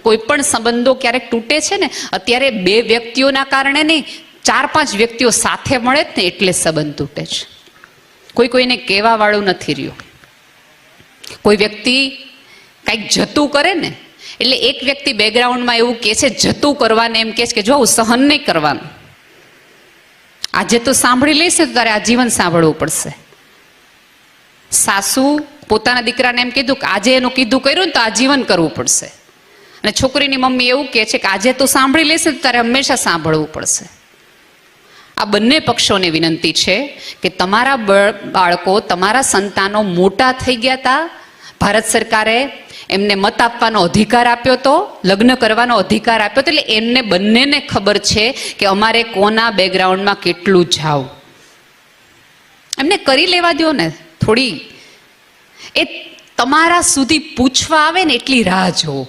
કોઈ પણ સંબંધો ક્યારેક તૂટે છે ને, અત્યારે બે વ્યક્તિઓના કારણે નહીં, 4-5 વ્યક્તિઓ સાથે મળે જ ને એટલે સંબંધ તૂટે છે. કોઈ કોઈને કહેવા વાળું નથી રહ્યું. કોઈ વ્યક્તિ કંઈક જતું કરે ને એટલે એક વ્યક્તિ બેકગ્રાઉન્ડમાં એવું કહે છે, જતું કરવાને એમ કહે છે કે જો હું સહન નહીં કરવાનું, આજે તો સાંભળી લઈશ તો તારે આજીવન સાંભળવું પડશે. સાસુ પોતાના દીકરાને એમ કીધું કે આજે એનું કીધું કર્યું ને તો આજીવન કરવું પડશે, અને છોકરીની મમ્મી એવું કહે છે કે આજે તો સાંભળી લઈશ તો તારે હંમેશા સાંભળવું પડશે. આ બંને પક્ષોને વિનંતી છે કે તમારા બાળકો, તમારા સંતાનો મોટા થઈ ગયા હતા, ભારત સરકારે એમને મત આપવાનો અધિકાર આપ્યો હતો, લગ્ન કરવાનો અધિકાર આપ્યો હતો, એટલે એમને બંનેને ખબર છે કે અમારે કોના બેકગ્રાઉન્ડમાં કેટલું જાવ. એમને કરી લેવા દો ને થોડી. એ તમારા સુધી પૂછવા આવે ને એટલી રાહ જોવો.